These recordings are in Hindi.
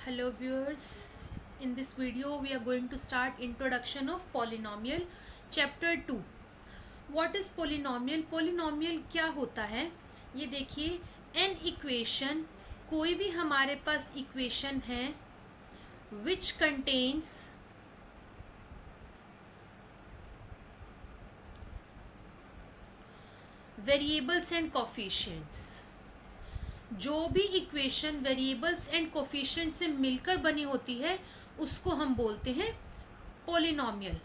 Hello viewers, in this video we are going to start introduction of polynomial chapter 2. What is polynomial? Polynomial क्या होता है ये देखिए, an equation, कोई भी हमारे पास equation है which contains variables and coefficients. जो भी इक्वेशन वेरिएबल्स एंड कोफिशिएंट से मिलकर बनी होती है उसको हम बोलते हैं पोलिनोमियल.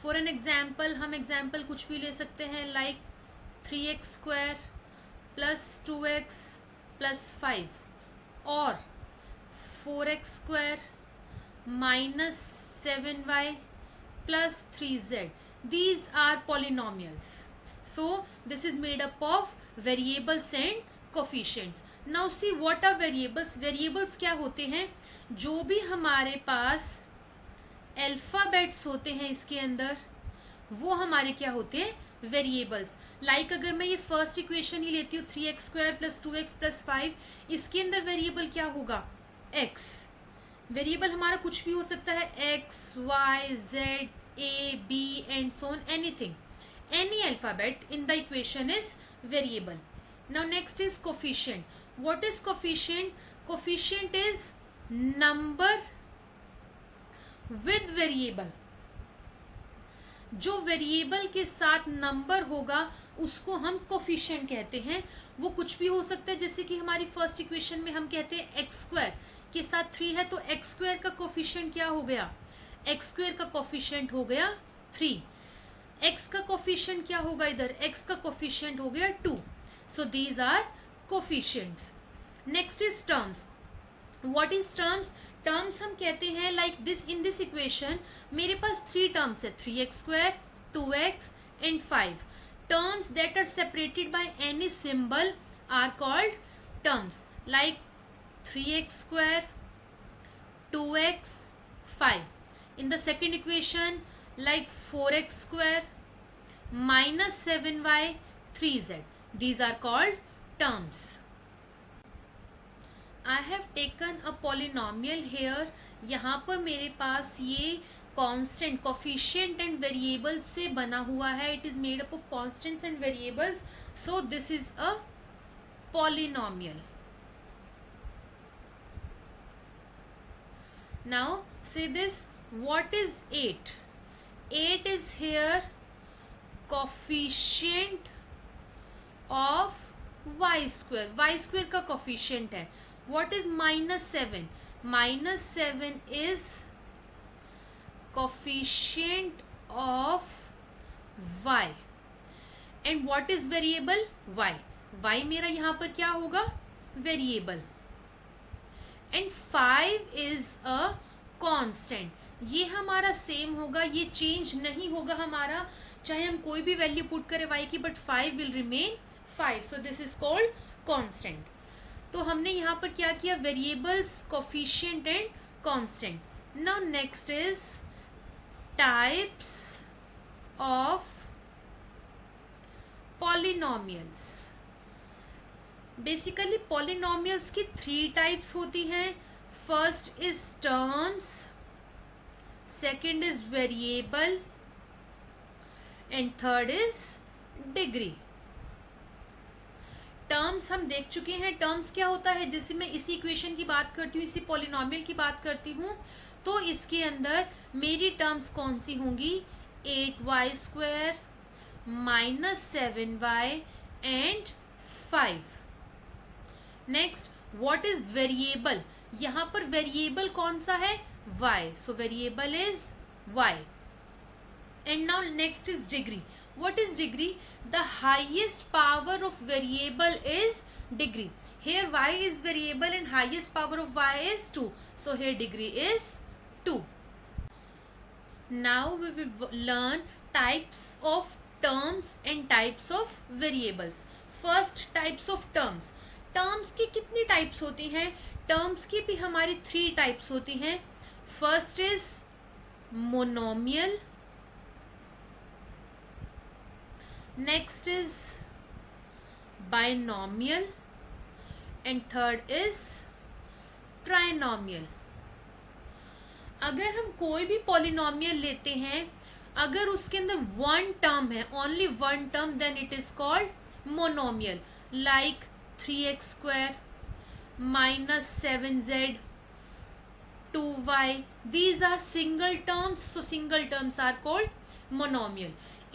फॉर एन एग्जाम्पल, हम एग्जाम्पल कुछ भी ले सकते हैं, like 3x square plus 2x plus 5 और 4x square minus 7y plus 3z. These are polynomials. So this is made up of variables and coefficients. Now see what are variables. Variables क्या होते हैं? जो भी हमारे पास अल्फाबेट्स होते हैं इसके अंदर वो हमारे क्या होते हैं? वेरिएबल्स. लाइक अगर मैं ये फर्स्ट इक्वेशन ही लेती हूँ 3x square plus 2x plus 5, इसके अंदर वेरिएबल क्या होगा? x. वेरिएबल हमारा कुछ भी हो सकता है, x, y, z, a, b and so on, anything. Any alphabet in the equation is variable. Now next is coefficient. What is coefficient? Coefficient is number with variable. जो वेरिएबल के साथ नंबर होगा उसको हम कोफिशिएंट कहते हैं. वो कुछ भी हो सकता है, जैसे कि हमारी फर्स्ट इक्वेशन में हम कहते हैं एक्स स्क्वायर के साथ 3 है तो एक्स स्क्वायर का कोफिशिएंट क्या हो गया? एक्स स्क्वायर का कोफिशिएंट हो गया 3. एक्स का कोफिशिएंट क्या होगा इधर? एक्स का कोफिशिएंट हो गया 2. So these are coefficients. Next is terms. What is terms? Terms हम कहते हैं like this. In this equation मेरे पास 3 टर्म्स है, 3x square, 2x and 5. Terms that are separated by any symbol are called terms. Like 3x square, 2x, 5. In the second equation, like 4x square minus 7y, 3z. These are called terms. I have taken a polynomial here. यहाँ पर मेरे पास ये constant, coefficient and variables से बना हुआ है. It is made up of constants and variables. So this is a polynomial. Now see this. What is 8? 8 is here coefficient of y square. Y square का coefficient है. What is minus 7? Minus 7 is coefficient of y. And what is variable? y. y मेरा यहाँ पर क्या होगा? Variable. And 5 is a constant. ये हमारा सेम होगा, ये चेंज नहीं होगा हमारा, चाहे हम कोई भी वैल्यू पुट करें y की, but 5 will remain 5. So this is called constant. तो हमने यहाँ पर क्या किया? Variables, coefficient and constant. Now next is types of polynomials. Basically polynomials की 3 टाइप्स होती हैं. First is terms, second is variable and third is degree. Terms हम देख चुके हैं. टर्म्स क्या होता है? जैसे मैं इसी इक्वेशन की बात करती हूँ, इसी पॉलिनोमियल की बात करती हूँ, तो इसके अंदर मेरी टर्म्स कौन सी होंगी? 8y square minus 7y and 5. Next, what is variable? यहाँ पर वेरिएबल कौन सा है? y. So variable is y. And now next is degree. What is degree? The highest power of variable is degree. Here y is variable and highest power of y is 2. So here degree is 2. Now we will learn types of terms and types of variables. First, types of terms. Terms की कितनी types होती हैं? Terms की भी हमारी 3 types होती हैं. First is monomial. Next is binomial and third is trinomial. अगर हम कोई भी पॉलिनोमियल लेते हैं, अगर उसके अंदर वन टर्म है, only one term, then it is called monomial. Like 3x² -7z 2y, these are single terms, so single terms are called monomial.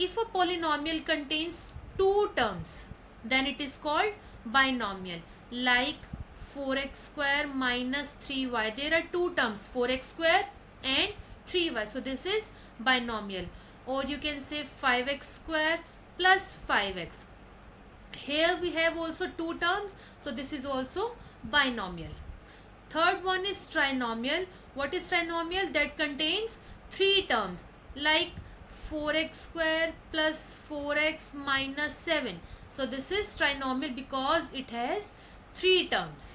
If a polynomial contains two terms, then it is called binomial. Like 4x² -3y, there are two terms, 4x² and 3y, so this is binomial. Or you can say 5x² plus 5x, here we have also two terms, so this is also binomial. Third one is trinomial. What is trinomial? That contains three terms, like 4x² plus 4x minus 7. So this is trinomial because it has three terms.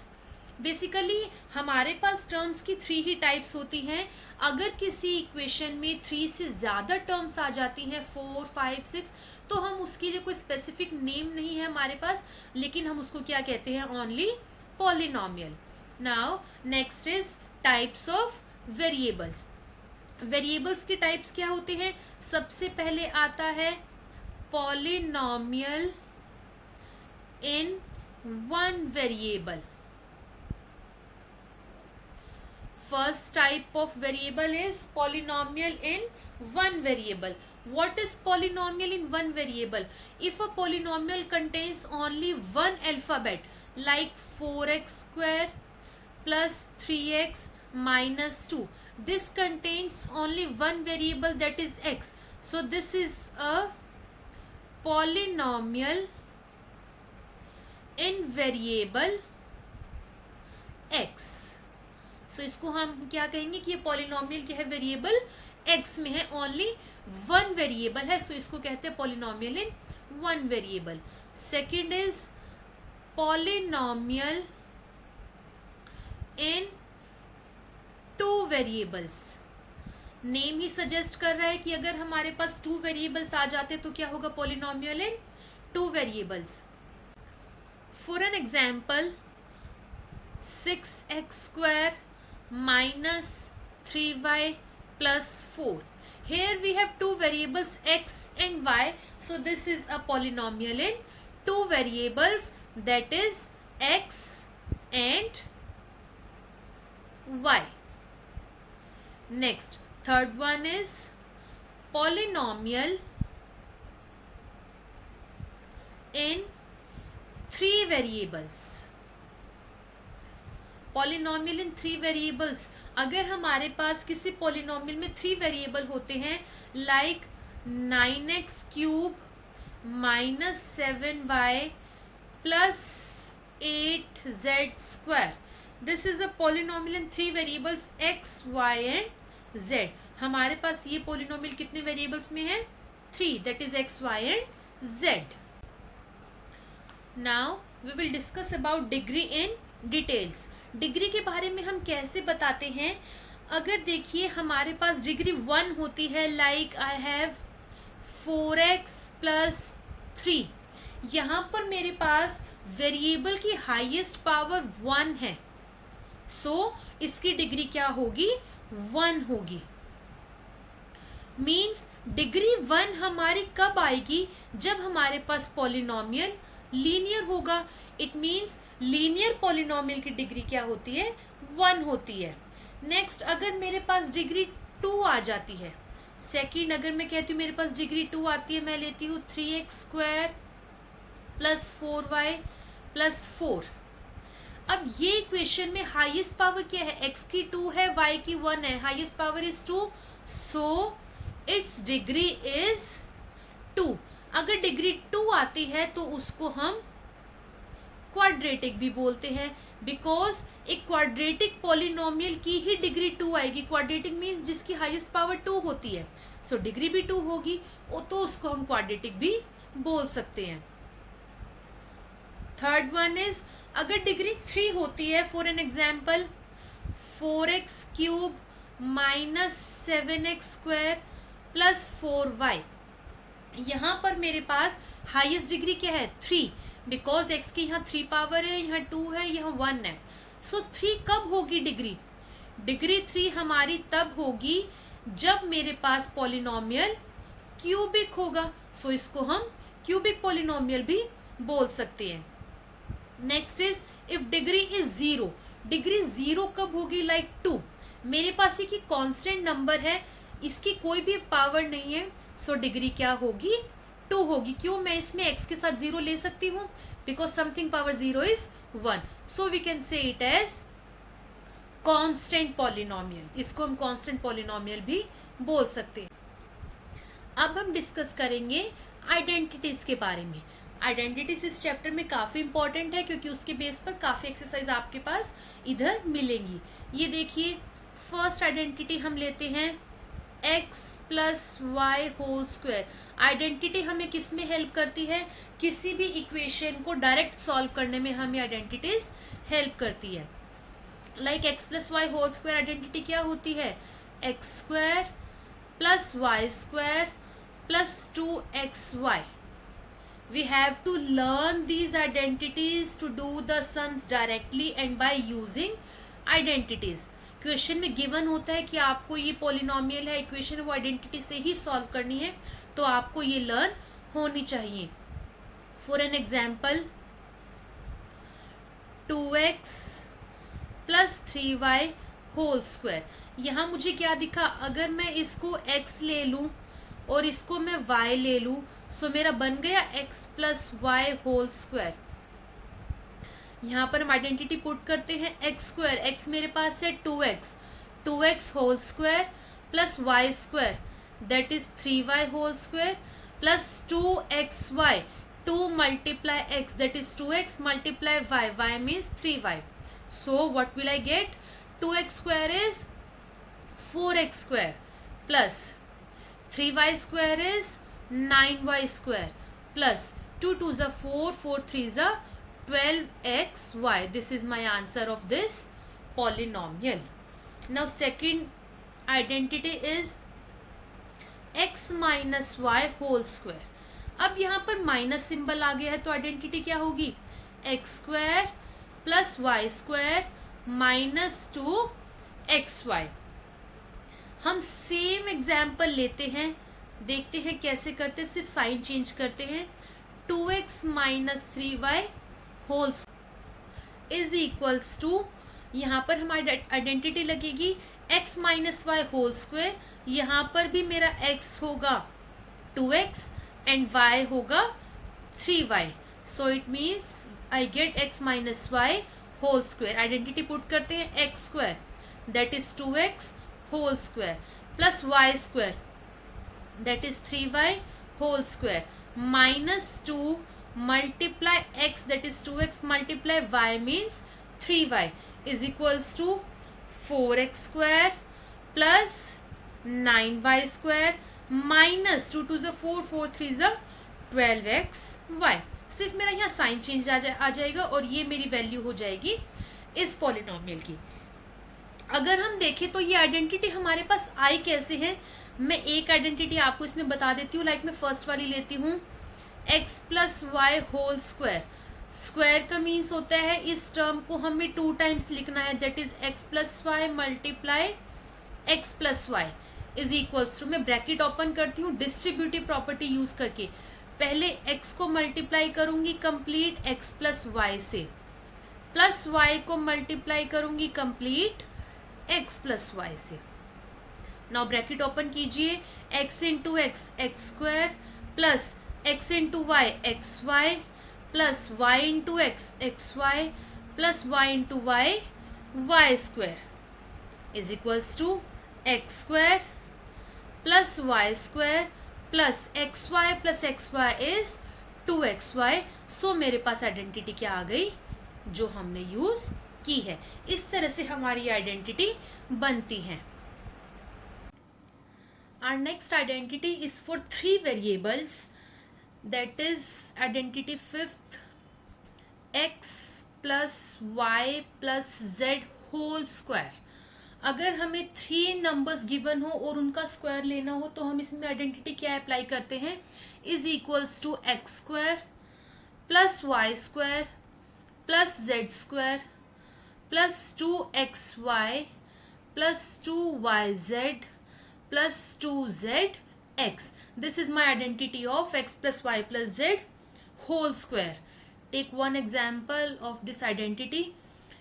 Basically हमारे पास टर्म्स की थ्री ही टाइप्स होती हैं. अगर किसी इक्वेशन में थ्री से ज़्यादा टर्म्स आ जाती हैं, 4, 5, 6, तो हम उसके लिए कोई स्पेसिफिक नेम नहीं है हमारे पास, लेकिन हम उसको क्या कहते हैं? Only polynomial. Now next is types of variables. Variables की टाइप्स क्या होते हैं? सबसे पहले आता है polynomial in one variable. First type of variable is polynomial in one variable. What is polynomial in one variable? If a polynomial contains only one alphabet, like 4x² plus 3x minus 2, this contains only one variable, that is x. So this is a polynomial in variable x. सो इसको हम क्या कहेंगे कि ये पॉलिनोमियल क्या है? वेरिएबल एक्स में है, ओनली वन वेरिएबल है, सो इसको कहते हैं polynomial in one variable. Second is polynomial in two variables. Name he suggest कर रहा है कि अगर हमारे पास टू वेरिएबल्स आ जाते तो क्या होगा? Polynomial in two variables. For an example 6x² minus 3y plus 4. Here we have two variables x and y, so this is a polynomial in two variables, that is x and y. Next, third one is polynomial in three variables. Polynomial in three variables. अगर हमारे पास किसी पॉलिनोमियल में थ्री वेरिएबल होते हैं, like 9x³ -7y plus 8z², this is a polynomial in three variables x, y and z. हमारे पास ये पॉलिनोमियल कितने वेरिएबल्स में है? Three, that is x, y and z. Now we will discuss about degree in details. Degree के बारे में हम कैसे बताते हैं? अगर देखिए हमारे पास डिग्री 1 होती है, like I have 4x plus 3. यहाँ पर मेरे पास वेरिएबल की हाईएस्ट पावर 1 है, सो इसकी डिग्री क्या होगी? 1 होगी. मीन्स डिग्री 1 हमारी कब आएगी? जब हमारे पास पॉलिनोमियल लीनियर होगा. इट मीन्स लीनियर पॉलिनोमियल की डिग्री क्या होती है? 1 होती है. नेक्स्ट, अगर मेरे पास डिग्री 2 आ जाती है, सेकंड अगर मैं कहती हूँ मेरे पास डिग्री 2 आती है, मैं लेती हूँ 3x² plus 4y plus 4. अब ये इक्वेशन में हाईएस्ट पावर क्या है? x की 2 है, y की 1 है, highest power is 2, so it's degree is 2. अगर डिग्री 2 आती है तो उसको हम क्वाड्रेटिक भी बोलते हैं, बिकॉज एक क्वाड्रेटिक पॉलिनोमियल की ही डिग्री 2 आएगी. क्वाड्रेटिक मीन्स जिसकी हाईएस्ट पावर 2 होती है, सो डिग्री भी 2 होगी, तो उसको हम क्वाड्रेटिक भी बोल सकते हैं. थर्ड वन इज अगर डिग्री 3 होती है, for an example 4x³ -7x² plus 4y. यहाँ पर मेरे पास हाईएस्ट डिग्री क्या है? 3, बिकॉज x की यहाँ 3 पावर है, यहाँ 2 है, यहाँ 1 है, सो 3 कब होगी डिग्री? डिग्री 3 हमारी तब होगी जब मेरे पास पॉलिनोमियल क्यूबिक होगा। सो इसको हम क्यूबिक पॉलिनोमियल भी बोल सकते हैं। Next is if degree is 0, degree 0 कब होगी? लाइक 2, मेरे पास ये कांस्टेंट नंबर है, इसकी कोई भी पावर नहीं है, सो डिग्री क्या होगी? 2 होगी। क्यों? मैं इसमें x के साथ 0 ले सकती हूँ, because something power 0 is 1, so we can say it as constant polynomial. इसको हम कांस्टेंट पॉलिनोमियल भी बोल सकते हैं। अब हम डिस्कस करेंगे आइडेंटिटीज के बारे में। आइडेंटिटीज इस चैप्टर में काफी इंपॉर्टेंट है, क्योंकि उसके बेस पर काफी एक्सरसाइज आपके पास इधर मिलेंगी। ये देखिए, फर्स्ट आइडेंटिटी हम लेते हैं x plus y whole square. Identity हमें किस में हेल्प करती है? किसी भी इक्वेशन को डायरेक्ट सॉल्व करने में हमें आइडेंटिटीज हेल्प करती है। Like x plus y whole square identity क्या होती है? X square plus y square plus 2xy. We have to learn these identities to do the sums directly and by using identities. Question में गिवन होता है कि आपको ये पॉलिनोमियल है, इक्वेशन वो आइडेंटिटी से ही सॉल्व करनी है, तो आपको ये लर्न होनी चाहिए। For an example, 2x plus 3y whole square. यहाँ मुझे क्या दिखा? अगर मैं इसको x ले लूँ और इसको मैं y ले लूँ, सो मेरा बन गया x plus y whole square. यहाँ पर हम आइडेंटिटी पुट करते हैं x स्क्वायर, x मेरे पास है 2x whole square plus y square that is 3y whole square plus 2xy, 2 multiply x that is 2x multiply y means 3y. So what will I get? 2x square is 4x square plus 3y square is 9y square plus 2 2s are 4, 4 3s are 12xy. This is my answer of this polynomial. Now second identity is x minus y whole square. अब यहाँ पर माइनस सिंबल आ गया है, तो आइडेंटिटी क्या होगी? X square plus y square minus 2xy. हम सेम एग्जाम्पल लेते हैं, देखते हैं कैसे करते, सिर्फ साइन चेंज करते हैं। 2x minus 3y whole is equals to, यहाँ पर हमारी आइडेंटिटी लगेगी x minus y whole square. यहाँ पर भी मेरा x होगा 2x एंड y होगा 3y, so it means I get x minus y whole square. Identity put करते हैं x square that is 2x whole square plus y square that is 3y whole square minus 2 multiply x that is 2x multiply y means 3y is equals to 4x square plus 9y square minus 2 2 4 4 3 12xy. सिर्फ मेरा यहाँ साइन चेंज आ जाएगा और ये मेरी वैल्यू हो जाएगी इस पॉलिनोमियल की। अगर हम देखें तो ये आइडेंटिटी हमारे पास आई कैसे है? मैं एक आइडेंटिटी आपको इसमें बता देती हूँ। लाइक मैं फर्स्ट वाली लेती हूँ, x plus y whole square. Square का मीन्स होता है इस टर्म को हमें 2 टाइम्स लिखना है, that is x plus y multiply x plus y is equals to, मैं ब्रैकेट ओपन करती हूँ डिस्ट्रीब्यूटिव प्रॉपर्टी यूज करके। पहले x को मल्टीप्लाई करूंगी कंप्लीट x प्लस वाई से, प्लस y को मल्टीप्लाई करूंगी कंप्लीट x प्लस वाई से। नाउ ब्रैकेट ओपन कीजिए, x into x x square plus x into y x y plus y into x x y plus y into y y square is equals to x square plus y square plus x y plus x y is 2xy. So मेरे पास आइडेंटिटी क्या आ गई? जो हमने यूज की है। इस तरह से हमारी आइडेंटिटी बनती है। Our next identity is for 3 variables, that is identity fifth, x plus y plus z whole square. अगर हमें 3 नंबर्स गिवन हो और उनका स्क्वायर लेना हो तो हम इसमें आइडेंटिटी क्या अप्लाई करते हैं? Is equals to x square plus y square plus z square plus 2xy plus 2yz plus 2zx. This is my identity of x plus y plus z whole square. Take one example of this identity.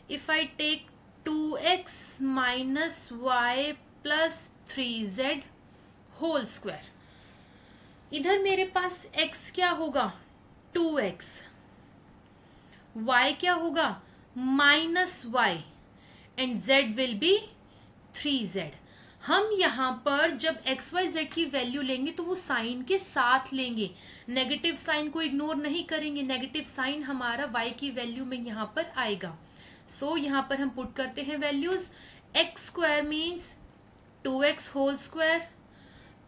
If I take 2x minus y plus 3z whole square, इधर मेरे पास x क्या होगा 2x, y क्या होगा minus y and z will be 3z. हम यहाँ पर जब एक्स वाई जेड की वैल्यू लेंगे तो वो साइन के साथ लेंगे, नेगेटिव साइन को इग्नोर नहीं करेंगे. नेगेटिव साइन हमारा y की वैल्यू में यहाँ पर आएगा. सो यहाँ पर हम पुट करते हैं values. X square means 2x whole square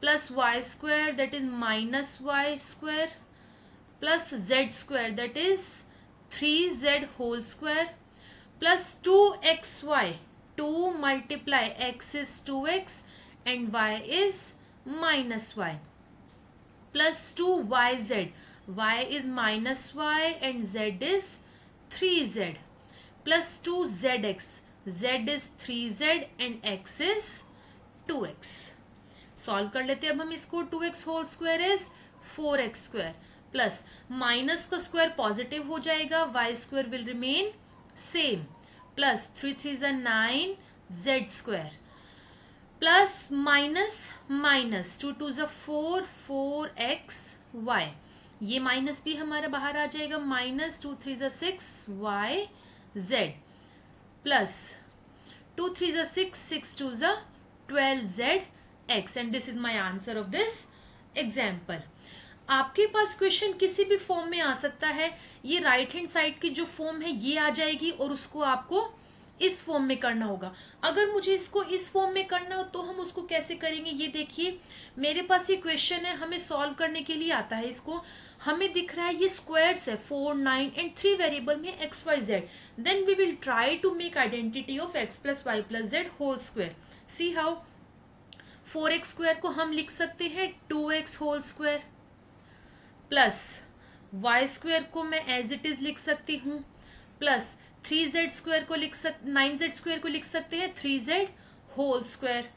plus y square that is minus y square plus z square that is 3z whole square plus 2xy. 2 multiply x is 2x and y is minus y plus 2yz. y is minus y and z is 3z plus 2zx. z is 3z and x is 2x. Solve कर लेते हैं अब हम इसको. 2x whole square is 4x square plus minus का स्क्वायर पॉजिटिव हो जाएगा, y square will remain same plus 3 3 9 z square plus minus minus 2 2 4 4x y. ये माइनस भी हमारा बाहर आ जाएगा. Minus 2 3 6 y z plus 2 3 6 6 2 12 z x. And this is my answer of this example. आपके पास क्वेश्चन किसी भी फॉर्म में आ सकता है. ये राइट हैंड साइड की जो फॉर्म है ये आ जाएगी और उसको आपको इस फॉर्म में करना होगा. अगर मुझे इसको इस फॉर्म में करना हो तो हम उसको कैसे करेंगे. ये देखिए मेरे पास ये क्वेश्चन है, हमें सॉल्व करने के लिए आता है. इसको हमें दिख रहा है ये स्क्वायर्स है 4 9 एंड 3 वेरिएबल में x y z. Then we will try to make identity of x plus y plus z whole square. See how. 4x square को हम लिख सकते हैं 2x whole square plus y square को मैं एज इट इज लिख सकती हूँ प्लस 3z स्क्वायर को 9z स्क्वायर को लिख सकते हैं 3z होल स्क्वायर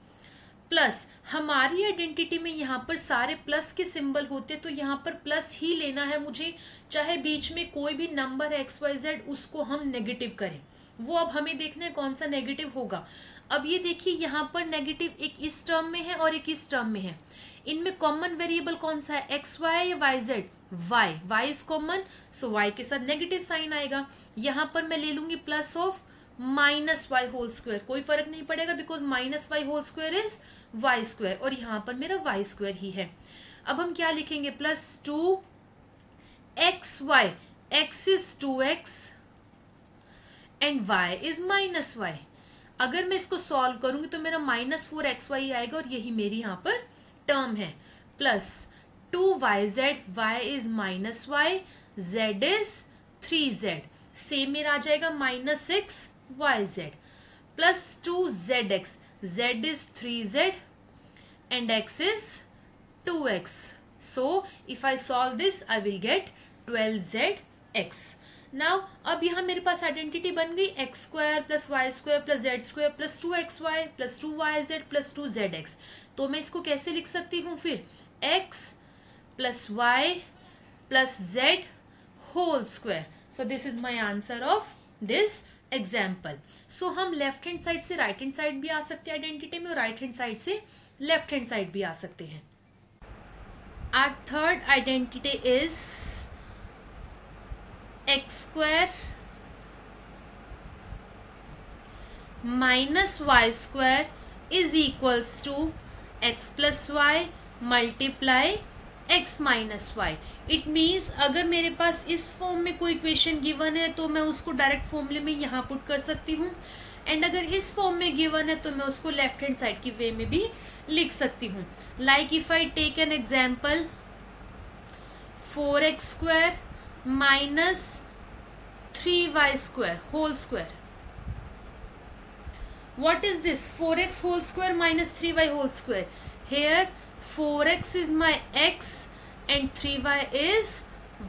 प्लस हमारी आइडेंटिटी में यहाँ पर सारे प्लस के सिंबल होते तो यहाँ पर प्लस ही लेना है मुझे. चाहे बीच में कोई भी नंबर है एक्स वाई जेड उसको हम नेगेटिव करें, वो अब हमें देखना है कौन सा नेगेटिव होगा. अब ये देखिए यहाँ पर नेगेटिव एक इस टर्म में है और एक इस टर्म में है. इनमें कॉमन वेरिएबल कौन सा है एक्स वाई या y z. Y. Y is common so y के साथ नेगेटिव साइन आएगा. यहाँ पर मैं ले लूंगी plus of minus y whole square. कोई फर्क नहीं पड़ेगा because minus y whole square is y square और यहाँ पर मेरा वाई स्क्वायर ही है. अब हम क्या लिखेंगे plus 2 x y. X is 2x and y is minus y. अगर मैं इसको सॉल्व करूंगी तो मेरा माइनस 4xy आएगा और यही मेरी यहाँ पर टर्म है plus 2yz. y is minus y, z is 3z. Same मेरा आ जाएगा minus 6yz plus 2zx. z is 3z and x is 2x. So if I solve this I will get 12zx. Now अब यहाँ मेरे पास आइडेंटिटी बन गई x square plus y square plus z square plus 2xy plus 2yz plus 2zx. तो मैं इसको कैसे लिख सकती हूँ फिर x plus y plus z whole square. So this is my answer of this example. So हम लेफ्ट हैंड साइड से राइट हैंड साइड भी आ सकते हैं आइडेंटिटी में और राइट हैंड साइड से लेफ्ट हैंड साइड भी आ सकते हैं. Our third identity is x square minus y square is equals to x plus y multiply x minus y. It means अगर मेरे पास इस फॉर्म में कोई इक्वेशन गिवन है तो मैं उसको डायरेक्ट फॉर्मूले में यहाँ पुट कर सकती हूँ एंड अगर इस फॉर्म में गिवन है तो मैं उसको लेफ्ट हैंड साइड की वे में भी लिख सकती हूँ. Like if I take an example 4x square minus 3y square whole square. What is this? 4x whole square minus 3y whole square. Here 4x is my x and 3y is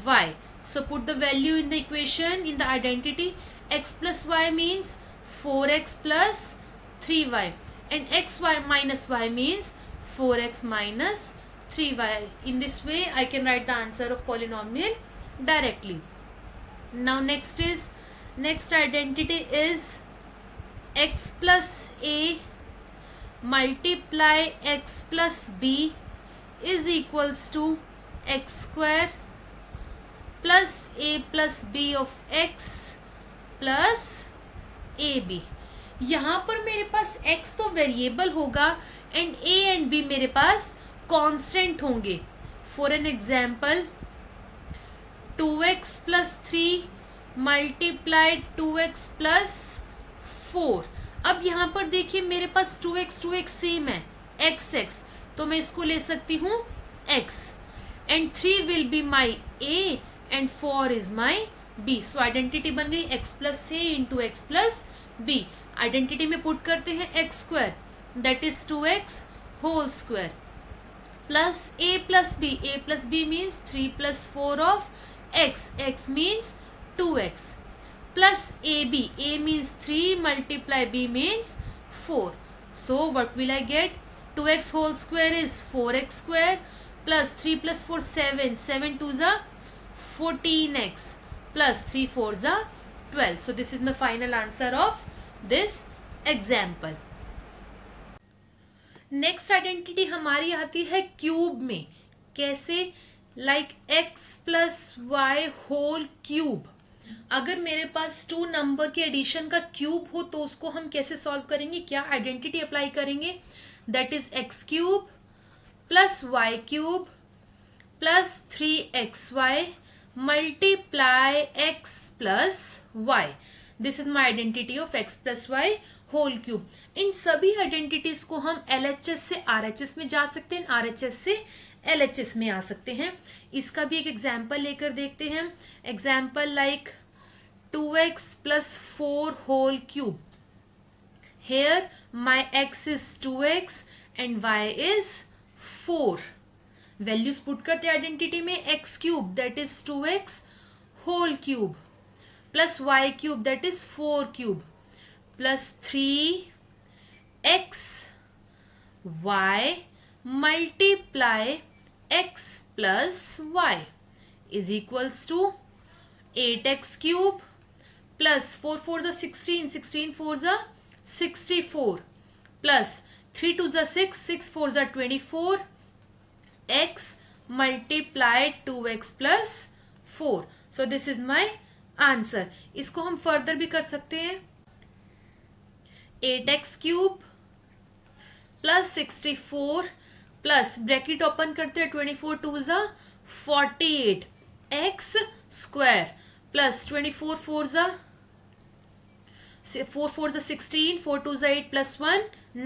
y. So put the value in the equation in the identity. X plus y means 4x plus 3y, and xy minus y means 4x minus 3y. In this way I can write the answer of polynomial directly. Now next identity is x plus a multiply x plus b is equals to x square plus a plus b of x plus a b. यहाँ पर मेरे पास x तो वेरिएबल होगा एंड a एंड b मेरे पास कांस्टेंट होंगे. For an example 2x plus 3 multiply 2x plus 4. अब यहाँ पर देखिए मेरे पास 2x सेम है, x, तो मैं इसको ले सकती हूँ x, and 3 will be my a and 4 is my b. So identity बन गई x plus a into x plus b. Identity में पुट करते हैं x square that is 2x whole square plus a plus b means 3 plus 4 of x means 2x plus ab, a means 3 multiply b means 4. So what will I get? 2x whole square is 4x square plus 3 plus 4 7 2s are 14x plus 3 4s are 12. So this is my final answer of this example. Next identity हमारी आती है क्यूब में. कैसे? Like x plus y whole cube. अगर मेरे पास 2 नंबर के एडिशन का क्यूब हो तो उसको हम कैसे सॉल्व करेंगे, क्या आइडेंटिटी अप्लाई करेंगे? That is x cube plus y cube plus 3xy multiply x plus y. This is my identity of x plus y whole cube. इन सभी आइडेंटिटीज को हम LHS से RHS में जा सकते हैं, RHS से LHS में आ सकते हैं. इसका भी एक एग्जाम्पल लेकर देखते हैं. Example like 2x plus 4 whole cube. Here my x is 2x and y is 4. Values put करते आइडेंटिटी में x cube that is 2x whole cube plus y cube that is 4 cube plus 3x y multiply x plus y is equals to 8x cube plus 4 4s are 16 4s are 64 plus 3 2s are 6 4s are 24 x multiply 2x plus 4. So this is my answer. इसको हम फर्दर भी कर सकते हैं. 8x cube plus 64 plus bracket open करते हैं 24 2s are 48 x square plus 24 4s are 16 4 2s are 8 plus 1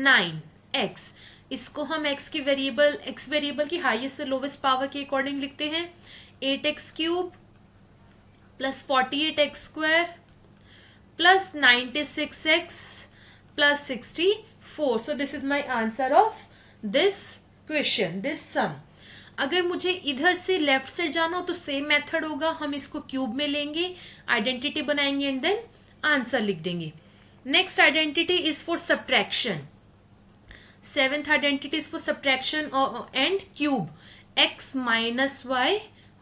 9 x. इसको हम x की वेरिएबल की हाईएस्ट से लोवेस्ट पावर के अकॉर्डिंग लिखते हैं. 8x cube plus 48x square plus 96x plus 64. So this is my answer of this question, this sum. अगर मुझे इधर से लेफ्ट साइड जाना हो तो सेम मेथड होगा. हम इसको क्यूब में लेंगे, आइडेंटिटी बनाएंगे एंड देन आंसर लिख देंगे. Next identity is for subtraction. 7th identity is for subtraction and cube. x minus y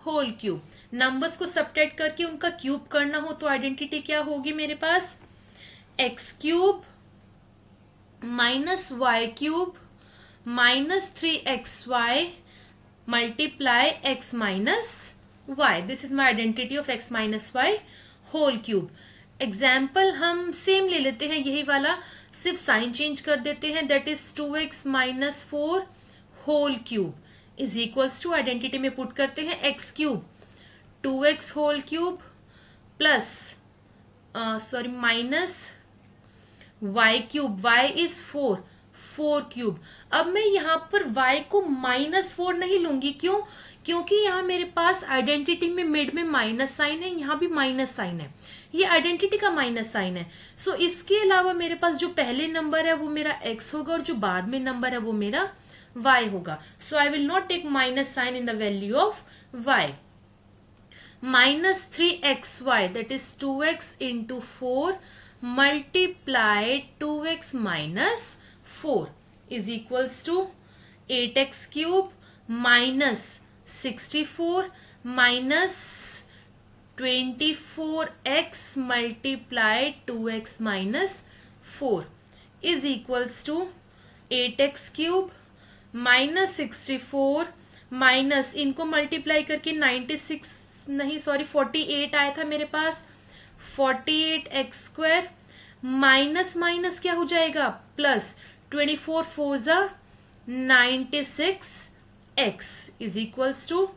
whole cube. Numbers को सब्ट्रैक्ट करके उनका क्यूब करना हो तो आइडेंटिटी क्या होगी मेरे पास? x cube minus y cube minus 3xy multiply x minus y. This is my identity of x minus y whole cube. Example हम सेम ले लेते हैं, यही वाला, सिर्फ साइन चेंज कर देते हैं. That is 2x minus 4 whole cube is equals to, identity में पुट करते हैं x cube 2x whole cube plus minus y cube, y is 4 cube. अब मैं यहाँ पर y को -4 नहीं लूंगी. क्यों? क्योंकि यहाँ मेरे पास आइडेंटिटी में मिड में माइनस साइन है, यहाँ भी माइनस साइन है, ये आइडेंटिटी का माइनस साइन है. सो इसके अलावा मेरे पास जो पहले नंबर है वो मेरा x होगा और जो बाद में नंबर है वो मेरा y होगा. So I will not take minus sign in the value of y. Minus 3xy that is 2x into 4 multiply 2x minus 4 is equals to 8x cube minus 64 minus 24x multiply 2x minus 4 is equals to 8x cube minus 64 minus इनको मल्टीप्लाई करके 48 आया था मेरे पास, 48x स्क्वायर माइनस माइनस क्या हो जाएगा प्लस 24 4 जा 96x is equals to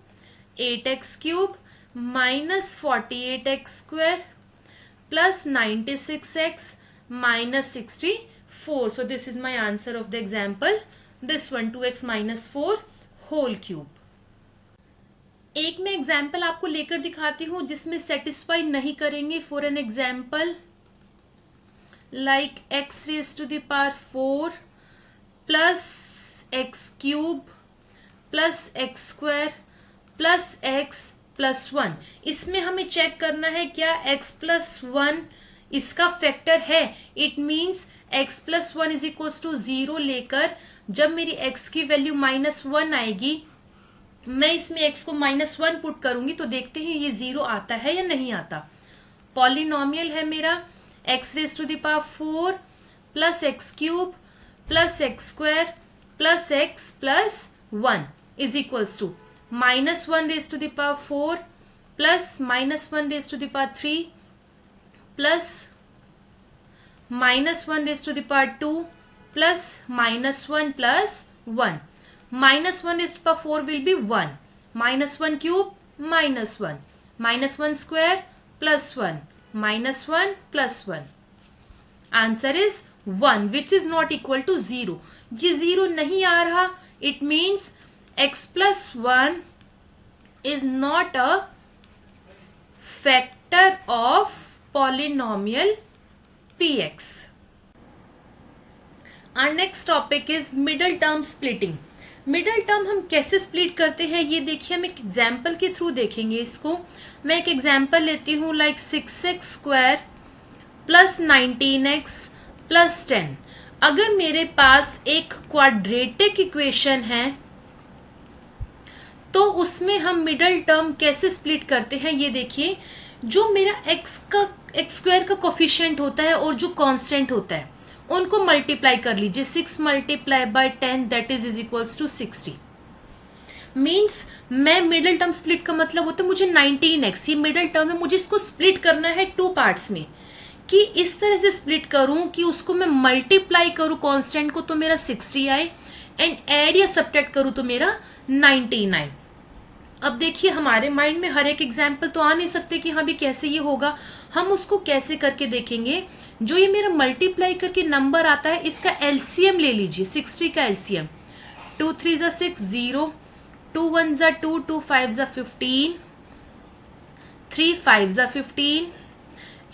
8x cube minus 48x square plus 96x minus 64. So this is my answer of the example. This one 2x minus 4 whole cube. एक मैं एग्जाम्पल आपको लेकर दिखाती हूँ जिसमें सेटिस्फाई नहीं करेंगे. For an example like x raise to the power 4 plus x cube plus x square plus x plus 1. इसमें हमें चेक करना है क्या x प्लस 1 इसका फैक्टर है. It means x plus 1 is equal to 0 लेकर जब मेरी x की वैल्यू -1 आएगी, मैं इसमें x को -1 पुट करूंगी तो देखते हैं ये 0 आता है या नहीं आता. पॉलिनोमियल है मेरा x raise to the power 4 plus x cube plus x square plus x plus 1 is equals to -1 raise to the power 4 plus -1 raise to the power 3 plus -1 raise to the power 2 plus -1 plus 1. -1 raise to power 4 will be 1. -1 cube -1. -1 square plus 1. -1 plus 1. Answer is 1 which is not equal to 0. ये 0 नहीं आ रहा. It means x plus 1 is not a factor of polynomial px. Our next topic is middle term splitting. Middle term हम कैसे स्प्लिट करते हैं ये देखिए, हम एक एग्जाम्पल के थ्रू देखेंगे इसको. मैं एक एग्जाम्पल लेती हूँ like 6x square plus 19x plus 10. अगर मेरे पास एक क्वाड्रेटिक इक्वेशन है तो उसमें हम मिडल टर्म कैसे स्प्लिट करते हैं ये देखिए. जो मेरा x स्क्वायर का कोफिशिएंट होता है और जो कांस्टेंट होता है उनको मल्टीप्लाई कर लीजिए. 6 multiply by 10 that is equals to 60. Means मैं मिडल टर्म स्प्लिट का मतलब होता है मुझे 19x ये मिडल टर्म है, मुझे इसको स्प्लिट करना है 2 पार्ट्स में. कि इस तरह से स्प्लिट करूं कि उसको मैं मल्टीप्लाई करूं कांस्टेंट को तो मेरा 60 आए एंड ऐड या सब्ट्रैक्ट करूं तो मेरा 19 आए. अब देखिए हमारे माइंड में हर एक एग्जाम्पल तो आ नहीं सकते कि हाँ भी कैसे ये होगा. हम उसको कैसे करके देखेंगे. जो ये मेरा मल्टीप्लाई करके नंबर आता है इसका एलसीएम ले लीजिए. 60 का एलसीएम 2 3 जा 6 0, 2 1 जा 2, 2 5 जा 15, 3 5 जा 15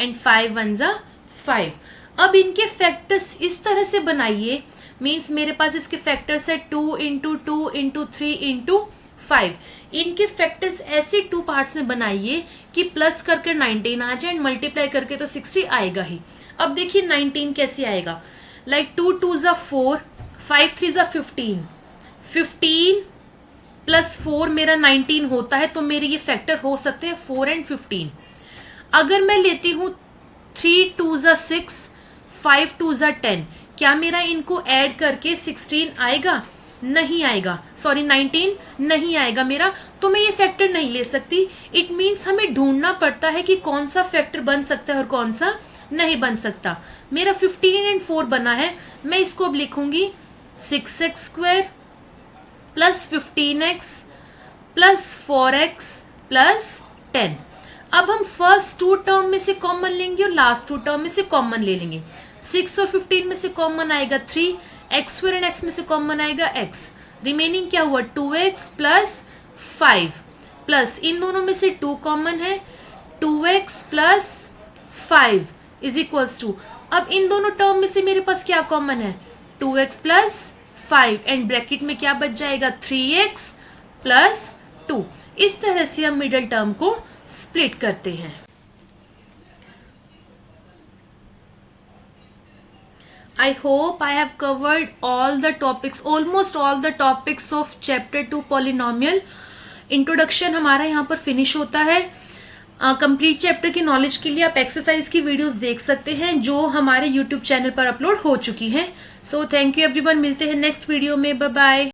एंड 5 1 जा 5. अब इनके फैक्टर्स इस तरह से बनाइए. मीन्स मेरे पास इसके फैक्टर्स है 2 इंटू 2 इंटू 3 इंटू 5. इनके फैक्टर्स ऐसे 2 पार्ट्स में बनाइए कि प्लस करके 19 आ जाए एंड मल्टीप्लाई करके तो 60 आएगा ही. अब देखिए 19 कैसे आएगा. लाइक 2 2 जा 4, 5 3 जा 15, 15 प्लस 4 मेरा 19 होता है तो मेरे ये फैक्टर हो सकते हैं 4 एंड 15. अगर मैं लेती हूँ 3 2 जा 6, 5 2 जा 10, क्या मेरा इनको ऐड करके 16 आएगा. नहीं आएगा. सॉरी 19 नहीं आएगा मेरा, तो मैं ये फैक्टर नहीं ले सकती. इट मीन्स हमें ढूंढना पड़ता है कि कौन सा फैक्टर बन सकता है और कौन सा नहीं बन सकता. मेरा 15 एंड 4 बना है. मैं इसको अब लिखूंगी 6x square plus 15x plus 4x plus 10. अब हम फर्स्ट 2 टर्म में से कॉमन लेंगे और लास्ट 2 टर्म में से कॉमन ले लेंगे. 6 और 15 में से कॉमन आएगा 3, x स्क्वायर एंड x में से कॉमन आएगा x. रिमेनिंग क्या हुआ 2x प्लस 5 प्लस इन दोनों में से 2 कॉमन है 2x plus 5 is equals to. अब इन दोनों टर्म में से मेरे पास क्या कॉमन है 2x प्लस 5 एंड ब्रैकेट में क्या बच जाएगा 3x प्लस 2. इस तरह से हम मिडल टर्म को स्प्लिट करते हैं. I hope I have covered all the topics, almost all the topics of chapter 2 polynomial. Introduction हमारा यहाँ पर फिनिश होता है. कंप्लीट चैप्टर की नॉलेज के लिए आप एक्सरसाइज की वीडियोस देख सकते हैं जो हमारे यूट्यूब चैनल पर अपलोड हो चुकी हैं. सो थैंक यू एवरीवन, मिलते हैं नेक्स्ट वीडियो में. Bye bye.